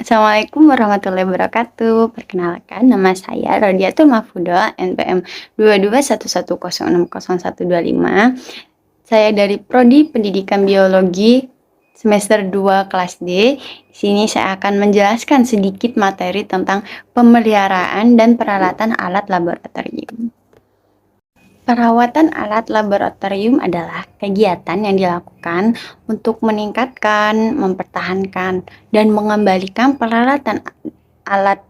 Assalamualaikum warahmatullahi wabarakatuh. Perkenalkan, nama saya Rodiatul Mahfudoa, NPM 22110600125. Saya dari Prodi Pendidikan Biologi semester 2 kelas D. Di sini saya akan menjelaskan sedikit materi tentang pemeliharaan dan peralatan alat laboratorium. Perawatan alat laboratorium adalah kegiatan yang dilakukan untuk meningkatkan, mempertahankan, dan mengembalikan peralatan alat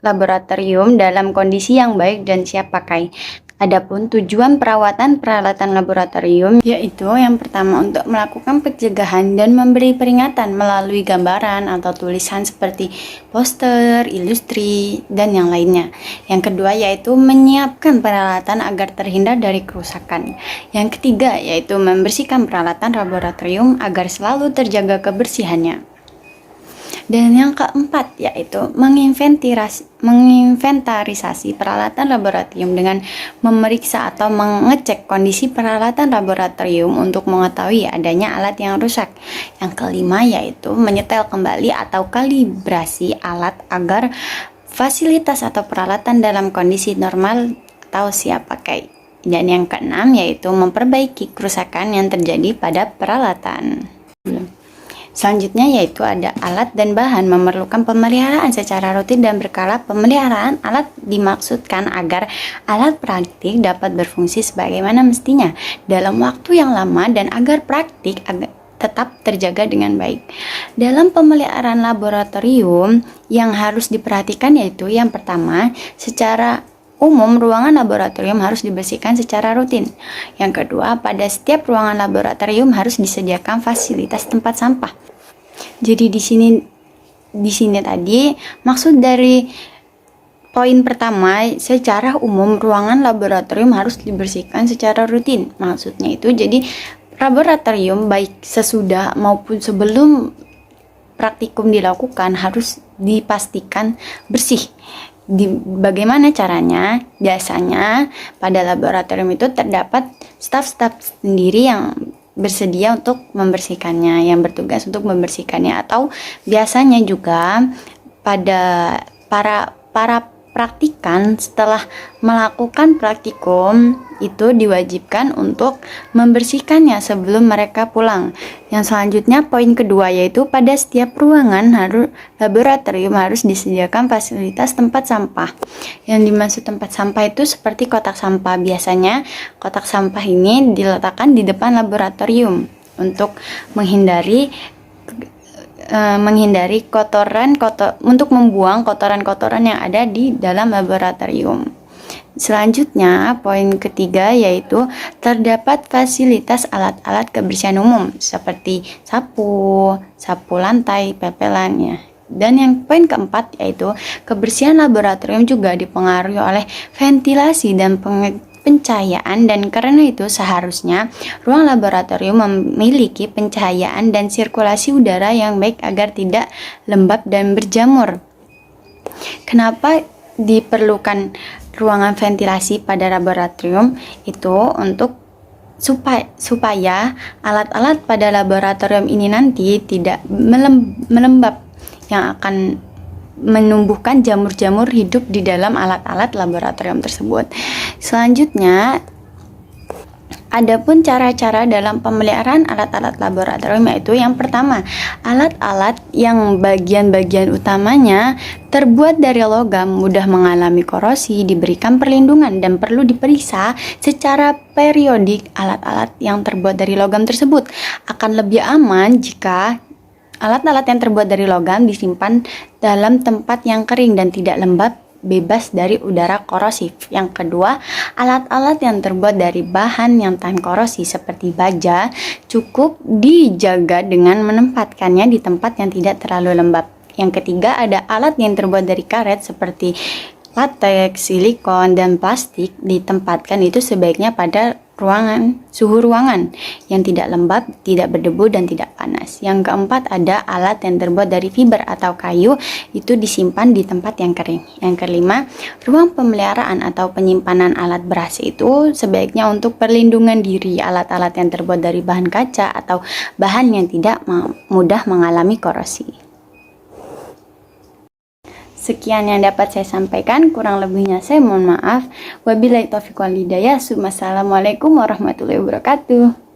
laboratorium dalam kondisi yang baik dan siap pakai. Adapun tujuan perawatan peralatan laboratorium yaitu yang pertama untuk melakukan pencegahan dan memberi peringatan melalui gambaran atau tulisan seperti poster, ilustri, dan yang lainnya. Yang kedua yaitu menyiapkan peralatan agar terhindar dari kerusakan. Yang ketiga yaitu membersihkan peralatan laboratorium agar selalu terjaga kebersihannya. Dan yang keempat yaitu menginventarisasi peralatan laboratorium dengan memeriksa atau mengecek kondisi peralatan laboratorium untuk mengetahui adanya alat yang rusak. Yang kelima yaitu menyetel kembali atau kalibrasi alat agar fasilitas atau peralatan dalam kondisi normal atau siap pakai. Dan yang keenam yaitu memperbaiki kerusakan yang terjadi pada peralatan. Selanjutnya yaitu ada alat dan bahan memerlukan pemeliharaan secara rutin dan berkala. Pemeliharaan alat dimaksudkan agar alat praktik dapat berfungsi sebagaimana mestinya dalam waktu yang lama dan agar praktik tetap terjaga dengan baik. Dalam pemeliharaan laboratorium yang harus diperhatikan yaitu yang pertama, secara umum, ruangan laboratorium harus dibersihkan secara rutin. Yang kedua, pada setiap ruangan laboratorium harus disediakan fasilitas tempat sampah. Jadi di sini tadi maksud dari poin pertama, secara umum ruangan laboratorium harus dibersihkan secara rutin. Maksudnya itu jadi laboratorium baik sesudah maupun sebelum praktikum dilakukan harus dipastikan bersih. Bagaimana caranya? Biasanya pada laboratorium itu terdapat staf-staf sendiri yang bersedia untuk membersihkannya, yang bertugas untuk membersihkannya, atau biasanya juga pada para praktikan setelah melakukan praktikum itu diwajibkan untuk membersihkannya sebelum mereka pulang. Yang selanjutnya poin kedua yaitu pada setiap ruangan laboratorium harus disediakan fasilitas tempat sampah. Yang dimaksud tempat sampah itu seperti kotak sampah. Biasanya kotak sampah ini diletakkan di depan laboratorium untuk menghindari untuk membuang kotoran-kotoran yang ada di dalam laboratorium. Selanjutnya, poin ketiga yaitu terdapat fasilitas alat-alat kebersihan umum seperti sapu lantai, pepelan ya. Dan yang poin keempat yaitu kebersihan laboratorium juga dipengaruhi oleh ventilasi dan pencahayaan, dan karena itu seharusnya ruang laboratorium memiliki pencahayaan dan sirkulasi udara yang baik agar tidak lembab dan berjamur. Kenapa diperlukan ruangan ventilasi pada laboratorium? Itu untuk supaya alat-alat pada laboratorium ini nanti tidak melembab yang akan menumbuhkan jamur-jamur hidup di dalam alat-alat laboratorium tersebut. Selanjutnya, adapun cara-cara dalam pemeliharaan alat-alat laboratorium yaitu yang pertama, alat-alat yang bagian-bagian utamanya terbuat dari logam mudah mengalami korosi diberikan perlindungan dan perlu diperiksa secara periodik. Alat-alat yang terbuat dari logam tersebut akan lebih aman jika alat-alat yang terbuat dari logam disimpan dalam tempat yang kering dan tidak lembab, bebas dari udara korosif. Yang kedua, alat-alat yang terbuat dari bahan yang tahan korosi seperti baja cukup dijaga dengan menempatkannya di tempat yang tidak terlalu lembab. Yang ketiga, ada alat yang terbuat dari karet seperti latex, silikon, dan plastik ditempatkan itu sebaiknya pada suhu ruangan yang tidak lembab, tidak berdebu, dan tidak panas. Yang keempat, ada alat yang terbuat dari fiber atau kayu itu disimpan di tempat yang kering. Yang kelima, ruang pemeliharaan atau penyimpanan alat beras itu sebaiknya untuk perlindungan diri. Alat-alat yang terbuat dari bahan kaca atau bahan yang tidak mudah mengalami korosi. Sekian yang dapat saya sampaikan, kurang lebihnya saya mohon maaf. Wabillahi taufiq wal hidayah. Wassalamualaikum warahmatullahi wabarakatuh.